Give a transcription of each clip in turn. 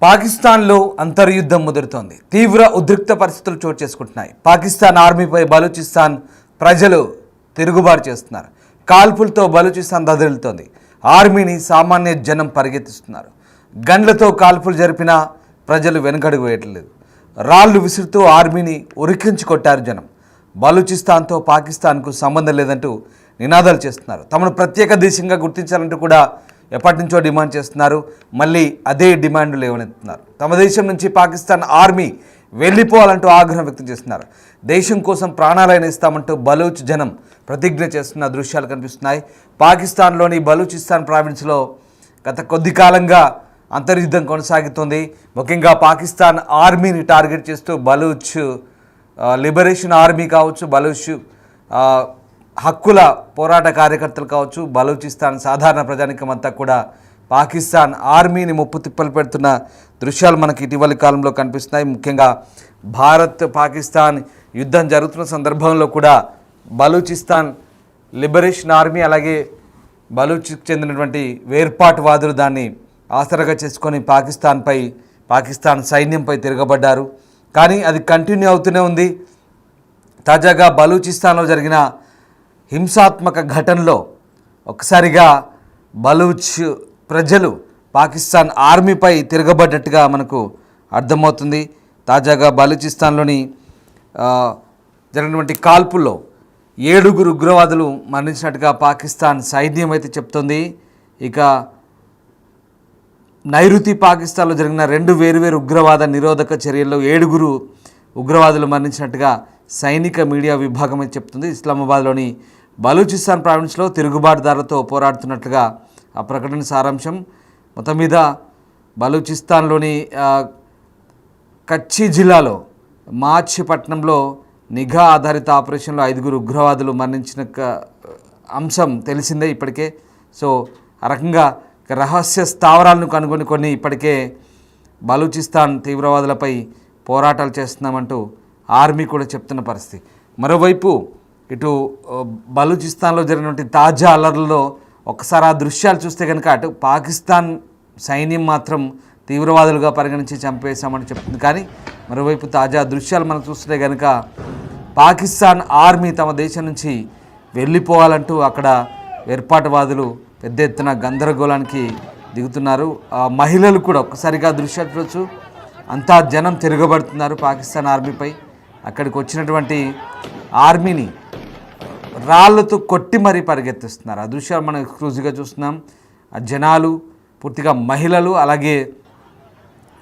పాకిస్తాన్లో అంతర్యుద్ధం ముదురుతోంది. తీవ్ర ఉద్రిక్త పరిస్థితులు చోటు చేసుకుంటున్నాయి. పాకిస్తాన్ ఆర్మీపై బలూచిస్తాన్ ప్రజలు తిరుగుబాటు చేస్తున్నారు. కాల్పులతో బలూచిస్తాన్ దదిలుతోంది. ఆర్మీని సామాన్య జనం పరిగెత్తిస్తున్నారు. గన్లతో కాల్పులు జరిపిన ప్రజలు వెనుకడుగు వేయట్లేదు. రాళ్లు విసురుతూ ఆర్మీని ఉరికించి కొట్టారు జనం. బలూచిస్తాన్తో పాకిస్తాన్కు సంబంధం లేదంటూ నినాదాలు చేస్తున్నారు. తమను ప్రత్యేక దేశంగా గుర్తించాలంటూ కూడా ఎప్పటి నుంచో డిమాండ్ చేస్తున్నారు. మళ్ళీ అదే డిమాండ్లు లేవనెత్తున్నారు. తమ దేశం నుంచి పాకిస్తాన్ ఆర్మీ వెళ్ళిపోవాలంటూ ఆగ్రహం వ్యక్తం చేస్తున్నారు. దేశం కోసం ప్రాణాలైన ఇస్తామంటూ బలూచ్ జనం ప్రతిజ్ఞ చేస్తున్న దృశ్యాలు కనిపిస్తున్నాయి. పాకిస్తాన్లోని బలూచిస్తాన్ ప్రావిన్స్లో గత కొద్ది కాలంగా అంతర్యుద్ధం కొనసాగుతోంది. ముఖ్యంగా పాకిస్తాన్ ఆర్మీని టార్గెట్ చేస్తూ బలూచ్ లిబరేషన్ ఆర్మీ కావచ్చు, బలూచ్ హక్కుల పోరాట కార్యకర్తలు కావచ్చు, బలూచిస్తాన్ సాధారణ ప్రజానికం అంతా కూడా పాకిస్తాన్ ఆర్మీని ముప్పు తిప్పలు పెడుతున్న దృశ్యాలు మనకి ఇటీవలి కాలంలో కనిపిస్తున్నాయి. ముఖ్యంగా భారత్ పాకిస్తాన్ యుద్ధం జరుగుతున్న సందర్భంలో కూడా బలూచిస్తాన్ లిబరేషన్ ఆర్మీ అలాగే బలూచ్కి చెందినటువంటి వేర్పాటువాదులు దాన్ని ఆసరాగా చేసుకొని పాకిస్తాన్ సైన్యంపై తిరగబడ్డారు. కానీ అది కంటిన్యూ అవుతూనే ఉంది. తాజాగా బలూచిస్తాన్లో జరిగిన హింసాత్మక ఘటనలో ఒక్కసారిగా బలూచ్ ప్రజలు పాకిస్తాన్ ఆర్మీపై తిరగబడ్డట్టుగా మనకు అర్థమవుతుంది. తాజాగా బలూచిస్తాన్లోని జరిగినటువంటి కాల్పుల్లో 7 ఉగ్రవాదులు మరణించినట్టుగా పాకిస్తాన్ సైన్యం అయితే చెప్తోంది. ఇక నైరుతి పాకిస్తాన్లో జరిగిన 2 వేరువేరు ఉగ్రవాద నిరోధక చర్యల్లో 7 ఉగ్రవాదులు మరణించినట్టుగా సైనిక మీడియా విభాగం అయితే చెప్తుంది. ఇస్లామాబాద్లోని బలూచిస్తాన్ ప్రావిన్స్లో తిరుగుబాటుదారులతో పోరాడుతున్నట్లుగా ఆ ప్రకటన సారాంశం. మొత్తం మీద బలూచిస్తాన్లోని కచ్చి జిల్లాలో మార్చి పట్టణంలో నిఘా ఆధారిత ఆపరేషన్లో 5 ఉగ్రవాదులు మరణించిన అంశం తెలిసిందే ఇప్పటికే. సో ఆ రకంగా రహస్య స్థావరాలను కనుగొని ఇప్పటికే బలూచిస్తాన్ తీవ్రవాదులపై పోరాటాలు చేస్తున్నామంటూ ఆర్మీ కూడా చెప్తున్న పరిస్థితి. మరోవైపు ఇటు బలూచిస్తాన్లో జరిగినటువంటి తాజా అల్లర్లలో ఒకసారి ఆ దృశ్యాలు చూస్తే కనుక అటు పాకిస్తాన్ సైన్యం మాత్రం తీవ్రవాదులుగా పరిగణించి చంపేశామని చెప్తుంది. కానీ మరోవైపు తాజా దృశ్యాలు మనం చూస్తే కనుక పాకిస్తాన్ ఆర్మీ తమ దేశం నుంచి వెళ్ళిపోవాలంటూ అక్కడ వేర్పాటువాదులు పెద్ద ఎత్తున గందరగోళానికి దిగుతున్నారు. మహిళలు కూడా ఒక్కసారిగా దృశ్యాలు చూడొచ్చు. అంతా జనం తిరగబడుతున్నారు పాకిస్తాన్ ఆర్మీపై. అక్కడికి వచ్చినటువంటి ఆర్మీని రాళ్లతో కొట్టి మరీ పరిగెత్తిస్తున్నారు. ఆ దృశ్యాలు మనం ఎక్స్క్లూజివ్గా చూస్తున్నాం. ఆ జనాలు పూర్తిగా మహిళలు, అలాగే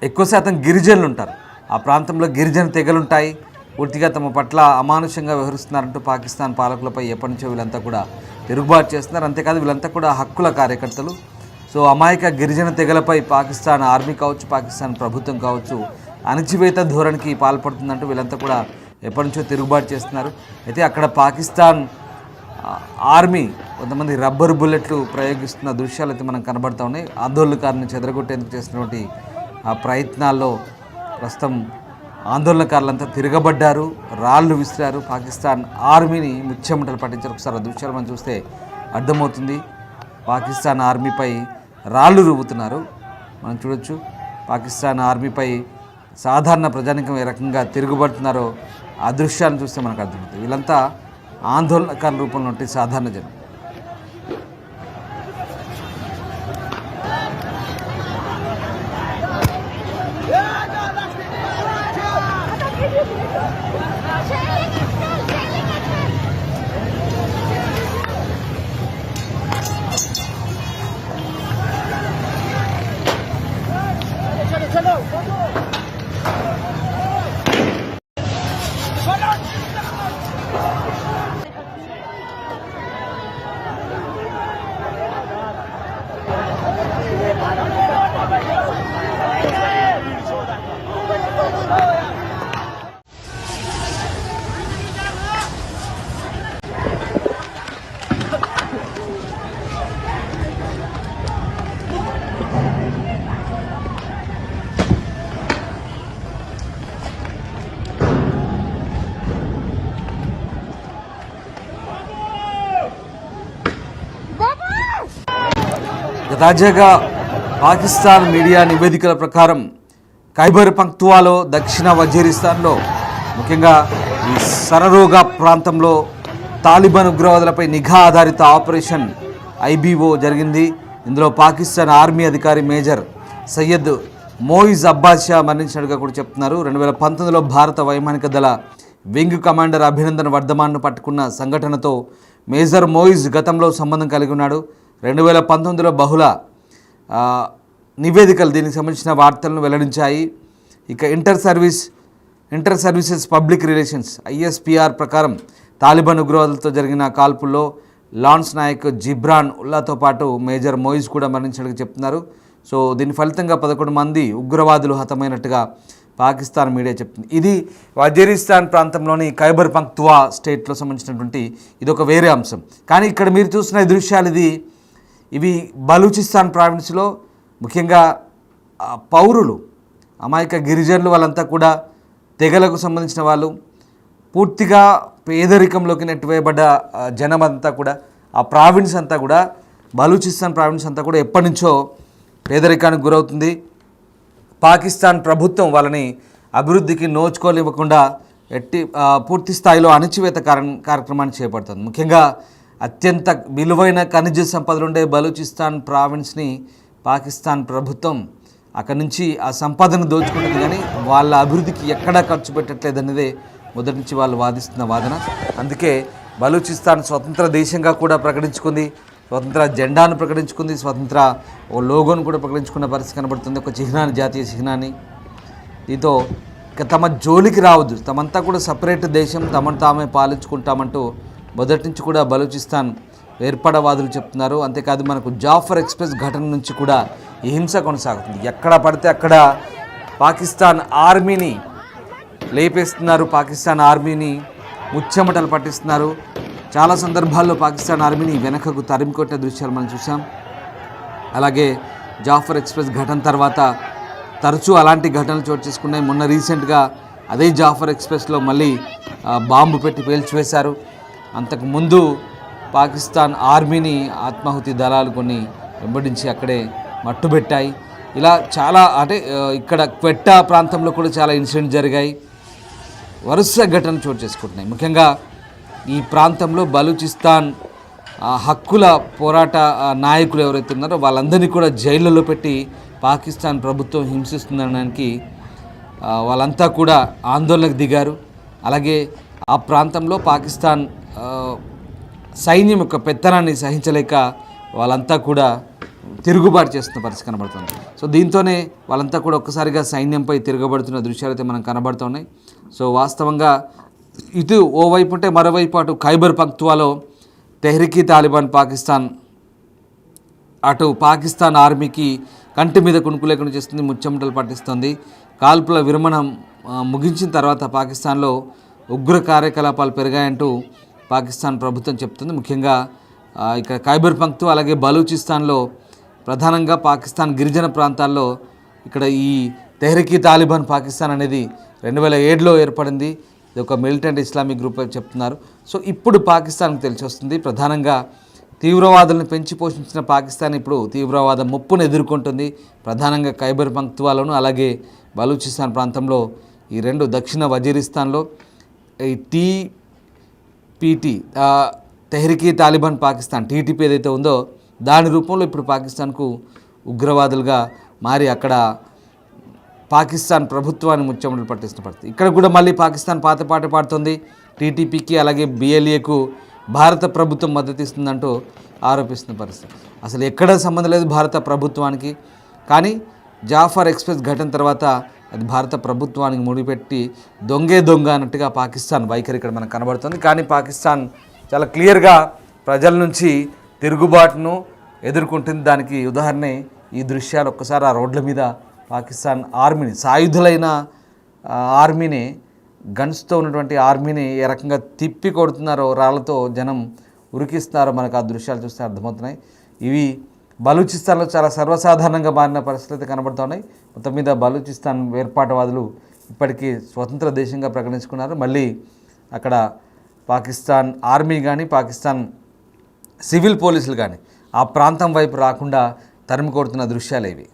ఎక్కువ శాతం గిరిజనులు ఉంటారు. ఆ ప్రాంతంలో గిరిజన తెగలుంటాయి. పూర్తిగా తమ పట్ల అమానుషంగా వ్యవహరిస్తున్నారంటూ పాకిస్తాన్ పాలకులపై ఎప్పటి నుంచో వీళ్ళంతా కూడా తిరుగుబాటు చేస్తున్నారు. అంతేకాదు వీళ్ళంతా కూడా హక్కుల కార్యకర్తలు. సో అమాయక గిరిజన తెగలపై పాకిస్తాన్ ఆర్మీ కావచ్చు, పాకిస్తాన్ ప్రభుత్వం కావచ్చు అణచివేత ధోరణికి పాల్పడుతుందంటూ వీళ్ళంతా కూడా ఎప్పటి నుంచో తిరుగుబాటు చేస్తున్నారు. అయితే అక్కడ పాకిస్తాన్ ఆర్మీ కొంతమంది రబ్బర్ బుల్లెట్లు ప్రయోగిస్తున్న దృశ్యాలు అయితే మనకు కనబడుతూ ఉన్నాయి. ఆందోళనకారులను చెదరగొట్టేందుకు చేసినటువంటి ఆ ప్రయత్నాల్లో ప్రస్తుతం ఆందోళనకారులంతా తిరగబడ్డారు, రాళ్లు విసిరారు, పాకిస్తాన్ ఆర్మీని ముచ్చెమటలు పట్టించారు. ఒకసారి ఆ దృశ్యాలు మనం చూస్తే అర్థమవుతుంది. పాకిస్తాన్ ఆర్మీపై రాళ్లు రువ్వుతున్నారు. మనం చూడొచ్చు పాకిస్తాన్ ఆర్మీపై సాధారణ ప్రజానికం ఏ రకంగా తిరుగుబడుతున్నారో ఆ దృశ్యాలను చూస్తే మనకు అర్థమవుతుంది. వీళ్ళంతా ఆందోళనకారుల రూపంలో ఉంటే సాధారణ జనం. తాజాగా పాకిస్తాన్ మీడియా నివేదికల ప్రకారం ఖైబర్ పఖ్తూవాలో దక్షిణ వజీరిస్తాన్లో ముఖ్యంగా ఈ సరరోగా ప్రాంతంలో తాలిబాన్ ఉగ్రవాదులపై నిఘా ఆధారిత ఆపరేషన్ ఐబీఓ జరిగింది. ఇందులో పాకిస్తాన్ ఆర్మీ అధికారి మేజర్ సయ్యద్ మోయిజ్ అబ్బాస్ షా మరణించినట్టుగా కూడా చెప్తున్నారు. 2019లో భారత వైమానిక దళ వింగ్ కమాండర్ అభినందన్ వర్ధమాన్ను పట్టుకున్న సంఘటనతో మేజర్ మోయిజ్ గతంలో సంబంధం కలిగి ఉన్నాడు. 2019లో బహుళ నివేదికలు దీనికి సంబంధించిన వార్తలను వెల్లడించాయి. ఇక inter services public relations ISPR ప్రకారం తాలిబాన్ ఉగ్రవాదులతో జరిగిన కాల్పుల్లో లాన్స్ నాయక్ జిబ్రాన్ ఉల్లాతో పాటు మేజర్ మోయిజ్ కూడా మరణించినట్టుగా చెప్తున్నారు. సో దీని ఫలితంగా 11 మంది ఉగ్రవాదులు హతమైనట్టుగా పాకిస్తాన్ మీడియా చెప్తుంది. ఇది వజీరిస్తాన్ ప్రాంతంలోని ఖైబర్ పఖ్తూవా స్టేట్లో సంబంధించినటువంటి ఇది ఒక వేరే అంశం. కానీ ఇక్కడ మీరు చూసిన ఈ దృశ్యాలు ఇవి బలూచిస్తాన్ ప్రావిన్స్లో ముఖ్యంగా పౌరులు అమాయక గిరిజనులు వాళ్ళంతా కూడా తెగలకు సంబంధించిన వాళ్ళు పూర్తిగా పేదరికంలోకి నెట్టివేయబడ్డ జనం అంతా కూడా ఆ ప్రావిన్స్ అంతా కూడా బలూచిస్తాన్ ప్రావిన్స్ అంతా కూడా ఎప్పటి నుంచో పేదరికానికి గురవుతుంది. పాకిస్తాన్ ప్రభుత్వం వాళ్ళని అభివృద్ధికి నోచుకోనివ్వకుండా పూర్తి స్థాయిలో అణచివేత కార్యక్రమాన్ని చేపడుతుంది. ముఖ్యంగా అత్యంత విలువైన ఖనిజ సంపదలు ఉండే బలూచిస్తాన్ ప్రావిన్స్ని పాకిస్తాన్ ప్రభుత్వం అక్కడి నుంచి ఆ సంపదను దోచుకుంటుంది, కానీ వాళ్ళ అభివృద్ధికి ఎక్కడా ఖర్చు పెట్టట్లేదనేదే మొదటి నుంచి వాళ్ళు వాదిస్తున్న వాదన. అందుకే బలూచిస్తాన్ స్వతంత్ర దేశంగా కూడా ప్రకటించుకుంది, స్వతంత్ర జెండాను ప్రకటించుకుంది, స్వతంత్ర ఓ లోగోను కూడా ప్రకటించుకున్న పరిస్థితి కనబడుతుంది, ఒక చిహ్నాన్ని, జాతీయ చిహ్నాన్ని. దీంతో ఇక తమ జోలికి రావద్దు, తమంతా కూడా సపరేట్ దేశం, తమను తామే పాలించుకుంటామంటూ మొదటి నుంచి కూడా బలూచిస్తాన్ ఏర్పడవాదులు చెప్తున్నారు. అంతేకాదు మనకు జాఫర్ ఎక్స్ప్రెస్ ఘటన నుంచి కూడా ఈ హింస కొనసాగుతుంది. ఎక్కడ పడితే అక్కడ పాకిస్తాన్ ఆర్మీని లేపేస్తున్నారు, పాకిస్తాన్ ఆర్మీని ముచ్చెమటలు పట్టిస్తున్నారు. చాలా సందర్భాల్లో పాకిస్తాన్ ఆర్మీని వెనకకు తరిమికొట్టే దృశ్యాలు మనం చూసాం. అలాగే జాఫర్ ఎక్స్ప్రెస్ ఘటన తర్వాత తరచూ అలాంటి ఘటనలు చోటు చేసుకున్నాయి. మొన్న రీసెంట్గా అదే జాఫర్ ఎక్స్ప్రెస్లో మళ్ళీ బాంబు పెట్టి పేల్చివేశారు. అంతకుముందు పాకిస్తాన్ ఆర్మీని ఆత్మాహుతి దళాలు కొన్ని వెంబడించి అక్కడే మట్టుబెట్టాయి. ఇలా చాలా అంటే ఇక్కడ క్వెట్టా ప్రాంతంలో కూడా చాలా ఇన్సిడెంట్ జరిగాయి. వరుస ఘటనలు చోటు చేసుకుంటున్నాయి. ముఖ్యంగా ఈ ప్రాంతంలో బలూచిస్తాన్ హక్కుల పోరాట నాయకులు ఎవరైతే ఉన్నారో వాళ్ళందరినీ కూడా జైళ్ళలో పెట్టి పాకిస్తాన్ ప్రభుత్వం హింసిస్తుందనడానికి వాళ్ళంతా కూడా ఆందోళనకు దిగారు. అలాగే ఆ ప్రాంతంలో పాకిస్తాన్ సైన్యం యొక్క పెత్తనాన్ని సహించలేక వాళ్ళంతా కూడా తిరుగుబాటు చేస్తున్న పరిస్థితి కనబడుతుంది. సో దీంతోనే వాళ్ళంతా కూడా ఒక్కసారిగా సైన్యంపై తిరగబడుతున్న దృశ్యాలు అయితే మనకు కనబడుతున్నాయి. సో వాస్తవంగా ఇటు ఓవైపు ఉంటే మరోవైపు అటు ఖైబర్ పఖ్తూవాలో తెహ్రీక్ తాలిబాన్ పాకిస్తాన్ అటు పాకిస్తాన్ ఆర్మీకి కంటి మీద కునుకు లేకుండా చేస్తుంది, ముచ్చెమటలు పట్టిస్తుంది. కాల్పుల విరమణం ముగించిన తర్వాత పాకిస్తాన్లో ఉగ్ర కార్యకలాపాలు పెరిగాయంటూ పాకిస్తాన్ ప్రభుత్వం చెప్తుంది. ముఖ్యంగా ఇక్కడ ఖైబర్ పఖ్తూవా అలాగే బలూచిస్తాన్లో ప్రధానంగా పాకిస్తాన్ గిరిజన ప్రాంతాల్లో ఇక్కడ ఈ తెహ్రీక్ తాలిబాన్ పాకిస్తాన్ అనేది 2007లో ఏర్పడింది. ఇది ఒక మిలిటెంట్ ఇస్లామిక్ గ్రూప్ అని చెప్తున్నారు. సో ఇప్పుడు పాకిస్తాన్కి తెలిసి వస్తుంది. ప్రధానంగా తీవ్రవాదులను పెంచి పోషించిన పాకిస్తాన్ ఇప్పుడు తీవ్రవాద ముప్పును ఎదుర్కొంటుంది. ప్రధానంగా ఖైబర్ పఖ్తూవాలోను అలాగే బలూచిస్తాన్ ప్రాంతంలో ఈ రెండు దక్షిణ వజీరిస్తాన్లో ఈ TPT Tehreek Taliban Pakistan TTP ఏదైతే ఉందో దాని రూపంలో ఇప్పుడు పాకిస్తాన్కు ఉగ్రవాదులుగా మారి అక్కడ పాకిస్తాన్ ప్రభుత్వాన్ని ముచ్చెమటలు పట్టిస్తున్న పరిస్థితి. ఇక్కడ కూడా మళ్ళీ పాకిస్తాన్ పాత పాట పాడుతుంది. TTPకి అలాగే BLAకు భారత ప్రభుత్వం మద్దతు ఇస్తుందంటూ ఆరోపిస్తున్న పరిస్థితి. అసలు ఎక్కడ సంబంధం లేదు భారత ప్రభుత్వానికి. కానీ జాఫర్ ఎక్స్ప్రెస్ ఘటన తర్వాత అది భారత ప్రభుత్వానికి ముడిపెట్టి దొంగ అన్నట్టుగా పాకిస్తాన్ వైఖరి ఇక్కడ మనకు కనబడుతుంది. కానీ పాకిస్తాన్ చాలా క్లియర్గా ప్రజల నుంచి తిరుగుబాటును ఎదుర్కొంటుంది. దానికి ఉదాహరణ ఈ దృశ్యాలు. ఒక్కసారి ఆ రోడ్ల మీద పాకిస్తాన్ ఆర్మీని, సాయుధులైన ఆర్మీని, గన్స్తో ఉన్నటువంటి ఆర్మీని ఏ రకంగా తిప్పి కొడుతున్నారో, రాళ్లతో జనం ఉరికిస్తున్నారో మనకు ఆ దృశ్యాలు చూస్తే అర్థమవుతున్నాయి. ఇవి బలూచిస్తాన్లో చాలా సర్వసాధారణంగా మారిన పరిస్థితులు అయితే కనబడుతున్నాయి. మొత్తం మీద బలూచిస్తాన్ వేర్పాటువాదులు ఇప్పటికీ స్వతంత్ర దేశంగా ప్రకటించుకున్నారు. మళ్ళీ అక్కడ పాకిస్తాన్ ఆర్మీ కానీ పాకిస్తాన్ సివిల్ పోలీసులు కానీ ఆ ప్రాంతం వైపు రాకుండా తరిమి కొడుతున్న దృశ్యాలు ఇవి.